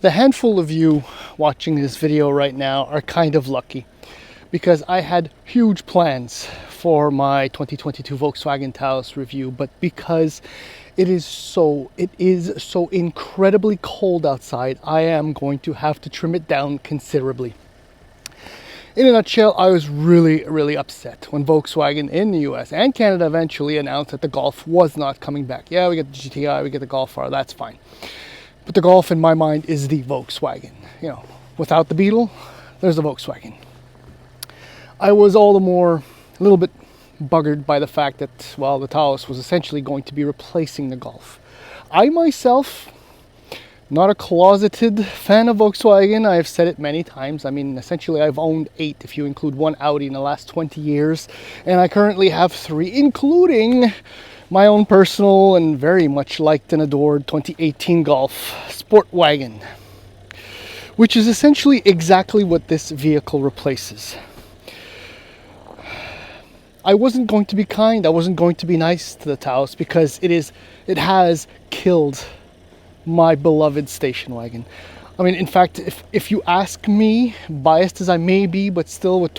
The handful of you watching this video right now are kind of lucky because I had huge plans for my 2022 Volkswagen Taos review, but because it is so incredibly cold outside, I am going to have to trim it down considerably. In a nutshell, I was really upset when Volkswagen in the US and Canada eventually announced that the Golf was not coming back. Yeah, we get the GTI, we get the Golf R, that's fine. But the Golf in my mind is the Volkswagen. You know, without the Beetle, there's the Volkswagen. I was all the more a little bit buggered by the fact that, well, the Taos was essentially going to be replacing the Golf. I myself, not a closeted fan of Volkswagen. I've said it many times. I mean, essentially I've owned 8 if you include one Audi in the last 20 years. And I currently have 3, including my own personal and very much liked and adored 2018 Golf Sportwagen, which is essentially exactly what this vehicle replaces. I wasn't going to be kind. I wasn't going to be nice to the Taos because it has killed my beloved station wagon. I mean, in fact, if you ask me, biased as I may be, but still with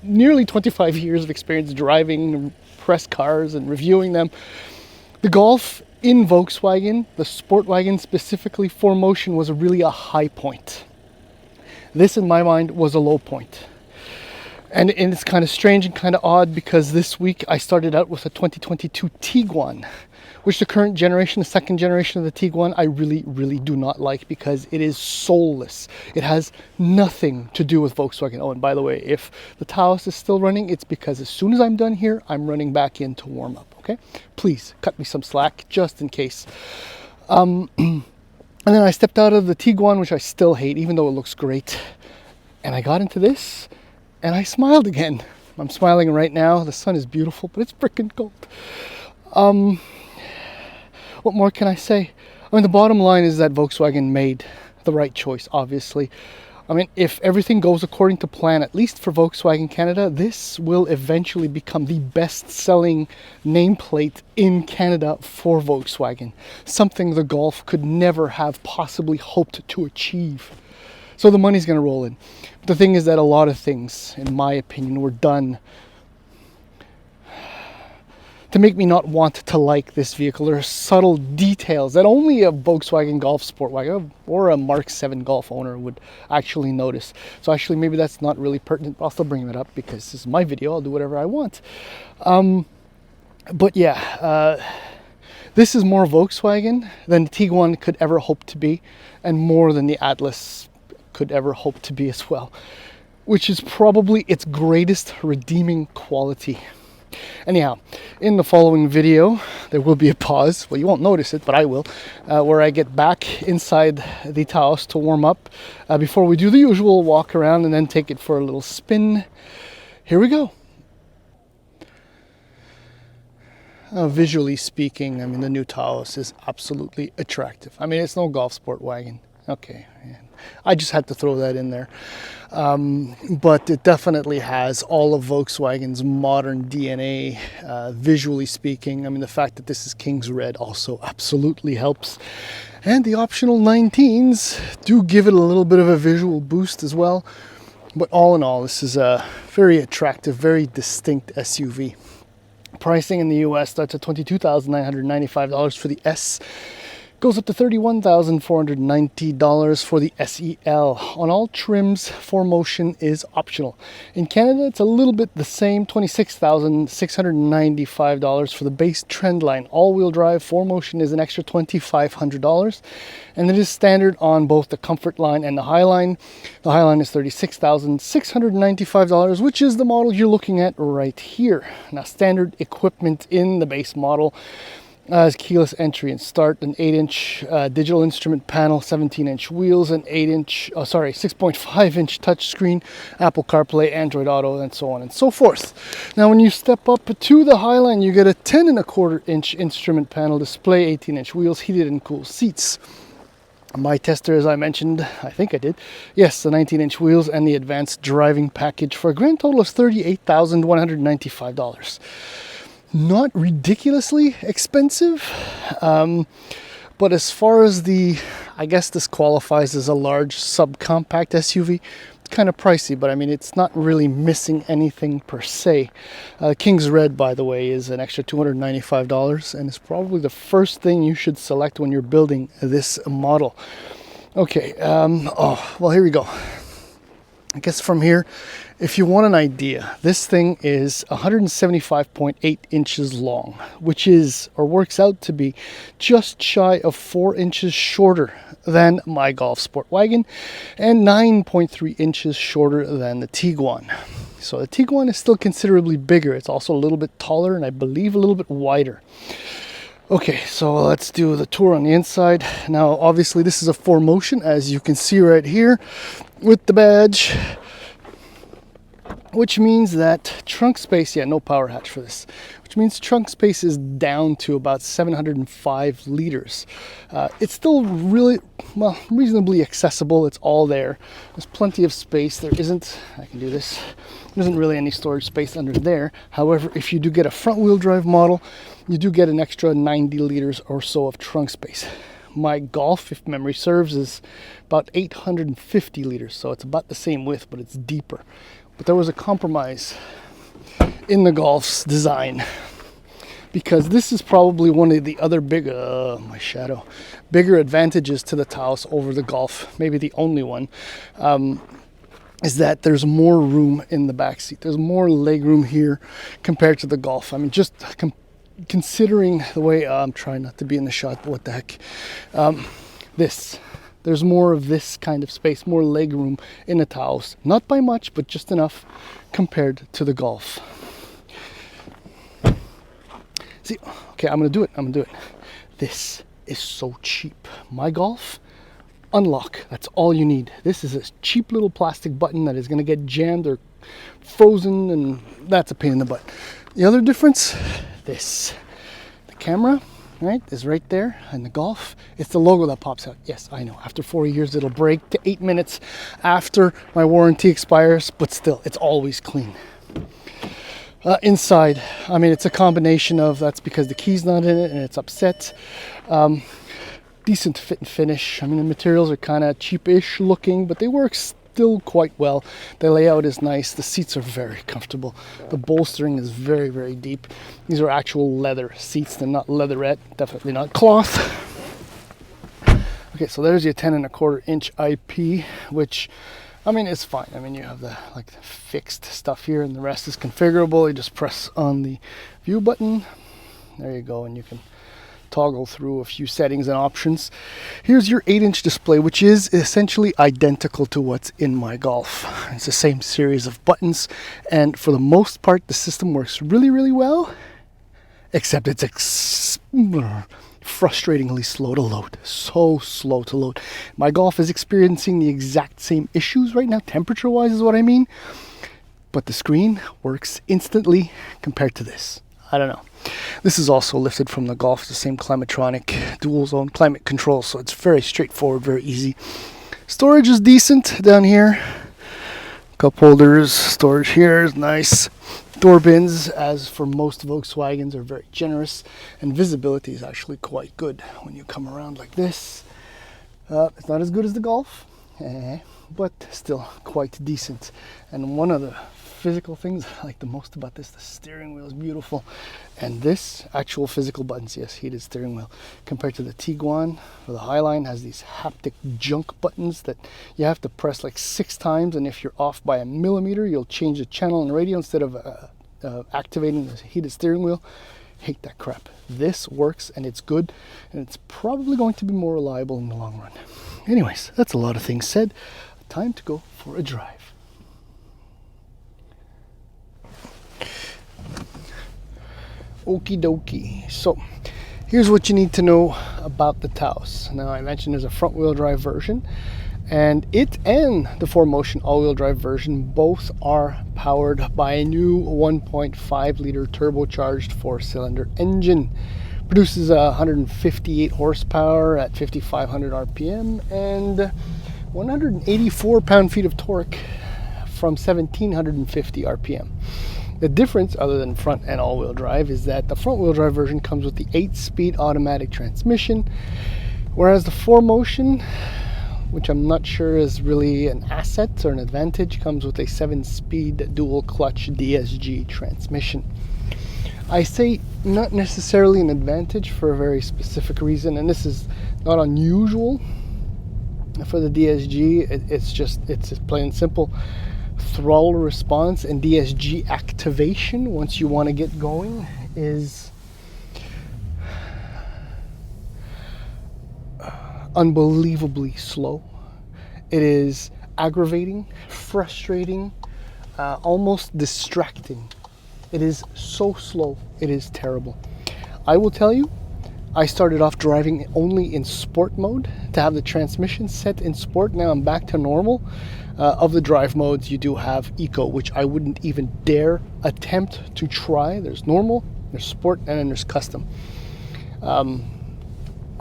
nearly 25 years of experience driving press cars and reviewing them, the Golf in Volkswagen, the Sportwagen specifically, 4Motion was really a high point. This, in my mind, was a low point. And it's kind of strange and kind of odd because this week I started out with a 2022 Tiguan, which the current generation, the second generation of the Tiguan, I really do not like because it is soulless. It has nothing to do with Volkswagen. Oh, and by the way, if the Taos is still running, it's because as soon as I'm done here, I'm running back in to warm up, okay? Please cut me some slack just in case. And then I stepped out of the Tiguan, which I still hate, even though it looks great. And I got into this. And I smiled again. I'm smiling right now. The sun is beautiful, but it's freaking cold. What more can I say? I mean, the bottom line is that Volkswagen made the right choice, obviously. I mean, if everything goes according to plan, at least for Volkswagen Canada, this will eventually become the best-selling nameplate in Canada for Volkswagen. Something the Golf could never have possibly hoped to achieve. So the money's going to roll in. But the thing is that a lot of things, in my opinion, were done to make me not want to like this vehicle. There are subtle details that only a Volkswagen Golf Sportwagen or a Mark 7 Golf owner would actually notice. So actually, maybe that's not really pertinent, but I'll still bring it up because this is my video. I'll do whatever I want. But yeah, this is more Volkswagen than the Tiguan could ever hope to be, and more than the Atlas could ever hope to be as well, which is probably its greatest redeeming quality. Anyhow, in the following video, there will be a pause. Well, you won't notice it, but I will, where I get back inside the Taos to warm up before we do the usual walk around and then take it for a little spin. Here we go. Visually speaking, I mean, the new Taos is absolutely attractive. I mean, it's no Golf Sportwagen. Okay, I just had to throw that in there. But it definitely has all of Volkswagen's modern DNA, visually speaking. I mean, the fact that this is King's Red also absolutely helps. And the optional 19s do give it a little bit of a visual boost as well. But all in all, this is a very attractive, very distinct SUV. Pricing in the US starts at $22,995 for the S. Goes up to $31,490 for the SEL. On all trims, 4Motion is optional. In Canada, it's a little bit the same, $26,695 for the base Trendline. All-wheel drive 4Motion is an extra $2,500, and it is standard on both the Comfort line and the Highline. The Highline is $36,695, which is the model you're looking at right here. Now, standard equipment in the base model as keyless entry and start, an 8-inch digital instrument panel, 17-inch wheels, an 6.5-inch touchscreen, Apple CarPlay, Android Auto, and so on and so forth. Now, when you step up to the Highline, you get a 10.25-inch instrument panel display, 18-inch wheels, heated and cooled seats. My tester, as I mentioned, I think I did, yes, the 19-inch wheels and the advanced driving package for a grand total of $38,195. Not ridiculously expensive, But as far as I guess this qualifies as a large subcompact SUV. Kind of pricey, but I mean, it's not really missing anything per se. King's Red, by the way, is an extra $295, and it's probably the first thing you should select when you're building this model. Okay, well, here we go. I guess from here, if you want an idea, this thing is 175.8 inches long, which is, or works out to be, just shy of 4 inches shorter than my Golf Sportwagen and 9.3 inches shorter than the Tiguan. So the Tiguan is still considerably bigger. It's also a little bit taller and I believe a little bit wider. Okay, so let's do the tour on the inside. Now, obviously, this is a 4Motion, as you can see right here with the badge, which means that trunk space, no power hatch for this, which means trunk space is down to about 705 liters. It's still really, well, reasonably accessible. It's all there. There's plenty of space. There isn't, I can do this, there isn't really any storage space under there. However, if you do get a front wheel drive model, you do get an extra 90 liters or so of trunk space. My Golf, if memory serves, is about 850 liters, so it's about the same width, but it's deeper. But there was a compromise in the Golf's design, because this is probably one of the other bigger advantages to the Taos over the Golf, maybe the only one, is that there's more room in the back seat. There's more leg room here compared to the Golf. I mean, just considering the way, I'm trying not to be in the shot, but what the heck, there's more of this kind of space, more leg room in the Taos. Not by much, but just enough compared to the Golf. See, okay, I'm gonna do it. This is so cheap. My Golf, unlock, that's all you need. This is a cheap little plastic button that is gonna get jammed or frozen, and that's a pain in the butt. The other difference, the camera, right, is right there. And the Golf, it's the logo that pops out. Yes, I know, after 4 years it'll break to 8 minutes after my warranty expires, but still, it's always clean. Inside, I mean, it's a combination of, that's because the key's not in it and it's upset. Decent fit and finish. I mean, the materials are kind of cheapish looking, but they work still quite well. The layout is nice. The seats are very comfortable. The bolstering is very, very deep. These are actual leather seats. They're not leatherette, definitely not cloth. Okay, so there's your 10.25 inch IP, which, I mean, it's fine. I mean, you have the fixed stuff here, and the rest is configurable. You just press on the view button. There you go, and you can toggle through a few settings and options. Here's your 8-inch display, which is essentially identical to what's in my Golf. It's the same series of buttons, and for the most part, the system works really, really well, except it's frustratingly slow to load. So slow to load. My Golf is experiencing the exact same issues right now, temperature-wise is what I mean, but the screen works instantly compared to this. I don't know. This is also lifted from the Golf, the same Climatronic dual zone climate control, so it's very straightforward, very easy. Storage is decent down here. Cup holders, storage here is nice. Door bins, as for most Volkswagens, are very generous, and visibility is actually quite good when you come around like this. It's not as good as the Golf, but still quite decent. And one of the physical things I like the most about this, the steering wheel is beautiful, and this actual physical buttons, yes, heated steering wheel, compared to the Tiguan or the Highline, has these haptic junk buttons that you have to press like 6 times, and if you're off by a millimeter, you'll change the channel and radio instead of activating the heated steering wheel. Hate that crap. This works, and it's good, and it's probably going to be more reliable in the long run. Anyways, that's a lot of things said. Time to go for a drive. Okie dokie. So here's what you need to know about the Taos. Now, I mentioned there's a front wheel drive version, and it and the 4Motion all-wheel drive version both are powered by a new 1.5 liter turbocharged 4-cylinder engine. Produces 158 horsepower at 5,500 RPM and 184 pound-feet of torque from 1,750 RPM. The difference, other than front and all-wheel drive, is that the front-wheel drive version comes with the 8-speed automatic transmission, Whereas the 4Motion, which I'm not sure is really an asset or an advantage, comes with a 7-speed dual clutch DSG transmission. I say not necessarily an advantage for a very specific reason, and this is not unusual for the DSG. It's just plain and simple. Throttle response and DSG activation once you want to get going is unbelievably slow. It is aggravating, frustrating, almost distracting. It is so slow. It is terrible. I will tell you, I started off driving only in sport mode to have the transmission set in sport. Now I'm back to normal. Of the drive modes, you do have eco, which I wouldn't even dare attempt to try. There's normal, there's sport, and then there's custom.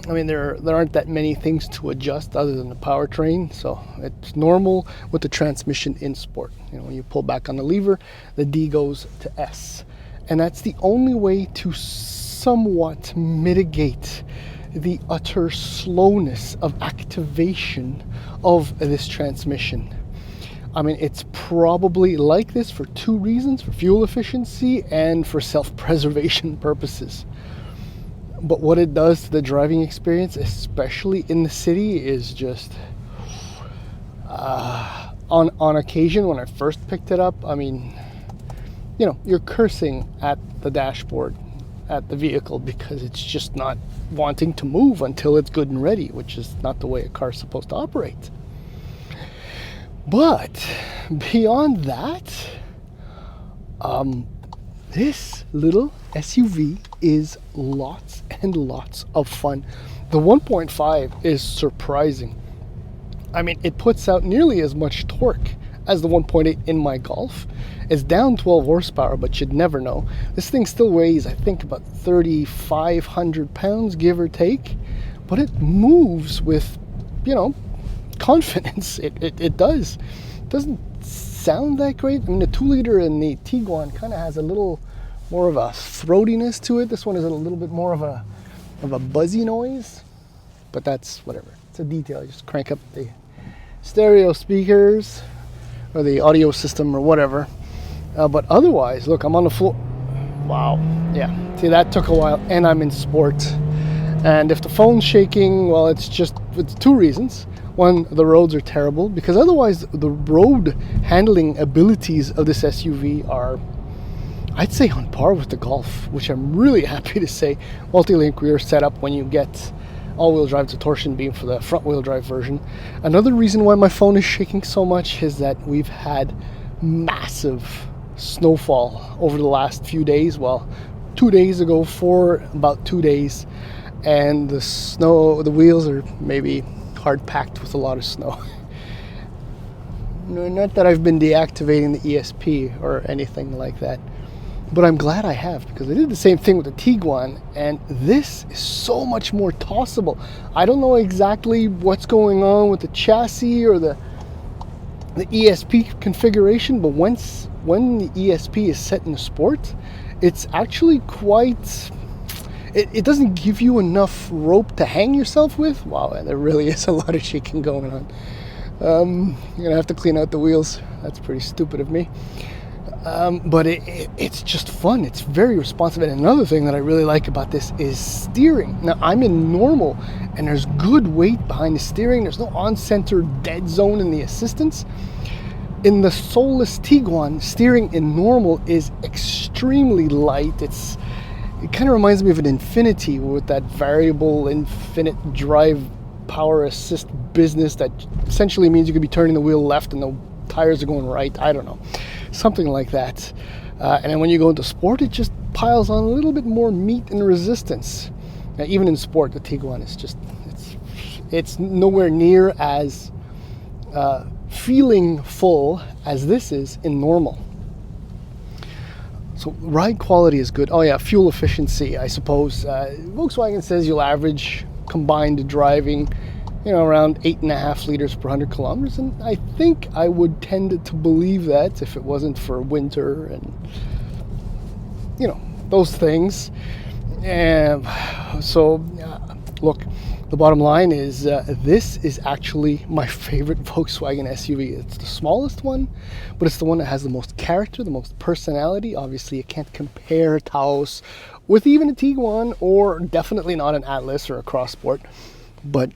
I mean, there aren't that many things to adjust other than the powertrain. So it's normal with the transmission in sport. You know, when you pull back on the lever, the D goes to S. And that's the only way to somewhat mitigate the utter slowness of activation of this transmission. I mean, it's probably like this for two reasons: for fuel efficiency and for self-preservation purposes. But what it does to the driving experience, especially in the city, is just on occasion when I first picked it up, I mean, you know, you're cursing at the dashboard, at the vehicle, because it's just not wanting to move until it's good and ready, which is not the way a car's supposed to operate. But beyond that, this little SUV is lots and lots of fun. The 1.5 is surprising. I mean, it puts out nearly as much torque as the 1.8 in my Golf. It's down 12 horsepower, but you'd never know. This thing still weighs, I think, about 3,500 pounds, give or take. But it moves with, you know, confidence. It does. It doesn't sound that great. I mean, the 2-liter in the Tiguan kind of has a little more of a throatiness to it. This one is a little bit more of a buzzy noise, but that's whatever. It's a detail. You just crank up the stereo speakers or the audio system or whatever. But otherwise, look, I'm on the floor. Wow. Yeah. See, that took a while, and I'm in sport. And if the phone's shaking, well, it's two reasons. One, the roads are terrible, because otherwise the road handling abilities of this SUV are, I'd say, on par with the Golf, which I'm really happy to say. Multi-link rear setup when you get all-wheel drive to torsion beam for the front-wheel drive version. Another reason why my phone is shaking so much is that we've had massive snowfall over the last few days. Well, 2 days ago for about 2 days, and the wheels are maybe hard packed with a lot of snow. No, not that I've been deactivating the ESP or anything like that, but I'm glad I have, because I did the same thing with the Tiguan, and this is so much more tossable. I don't know exactly what's going on with the chassis or the ESP configuration, but when the ESP is set in sport, it's actually quite... It doesn't give you enough rope to hang yourself with. Wow, there really is a lot of shaking going on. I'm gonna have to clean out the wheels. That's pretty stupid of me. But it's just fun. It's very responsive. And another thing that I really like about this is steering. Now, I'm in normal, and there's good weight behind the steering. There's no on-center dead zone in the assistance. In the soulless Tiguan, steering in normal is extremely light. It kind of reminds me of an Infinity with that variable infinite drive power assist business that essentially means you could be turning the wheel left and the tires are going right. I don't know. Something like that. And then when you go into sport, it just piles on a little bit more meat and resistance. Now, even in sport, the Tiguan is just, it's nowhere near as feeling full as this is in normal. So ride quality is good. Oh yeah, fuel efficiency, I suppose. Volkswagen says you'll average combined driving, around 8.5 liters per 100 kilometers. And I think I would tend to believe that if it wasn't for winter and, those things. And so, look, The bottom line is this is actually my favorite Volkswagen SUV. It's the smallest one, but it's the one that has the most character, the most personality. Obviously, you can't compare Taos with even a Tiguan, or definitely not an Atlas or a Cross Sport. But,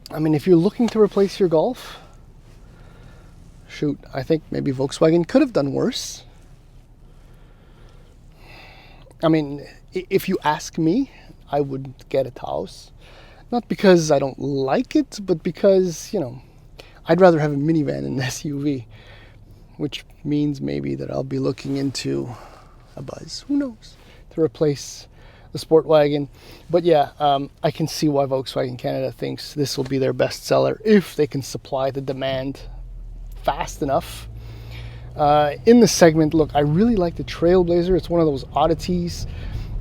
I mean, if you're looking to replace your Golf, shoot, I think maybe Volkswagen could have done worse. I mean, if you ask me, I would get a Taos. Not because I don't like it, but because, I'd rather have a minivan than an SUV, which means maybe that I'll be looking into a Buzz, who knows, to replace the Sportwagen. But yeah, I can see why Volkswagen Canada thinks this will be their best seller if they can supply the demand fast enough. In the segment, look, I really like the Trailblazer. It's one of those oddities.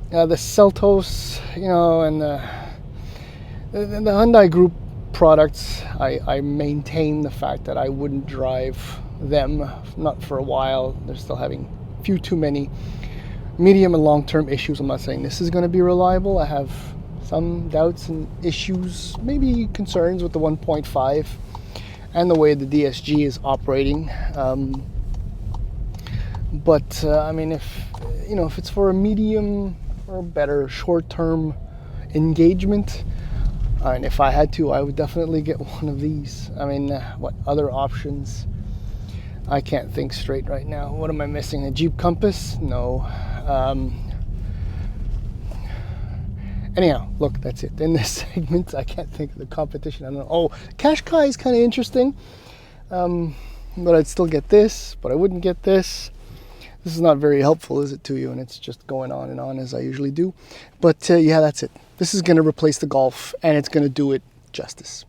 The Seltos, and the Hyundai Group products, I maintain the fact that I wouldn't drive them, not for a while. They're still having a few too many medium and long-term issues. I'm not saying this is going to be reliable. I have some doubts and issues, maybe concerns with the 1.5 and the way the DSG is operating. But I mean, if it's for a medium or better short-term engagement, and if I had to, I would definitely get one of these. I mean, what other options? I can't think straight right now. What am I missing? A Jeep Compass? No. Anyhow, look, that's it. In this segment, I can't think of the competition. I don't know. Oh, Qashqai is kind of interesting. But I'd still get this, but I wouldn't get this. This is not very helpful, is it, to you? And it's just going on and on as I usually do. But yeah, that's it. This is going to replace the Golf, and it's going to do it justice.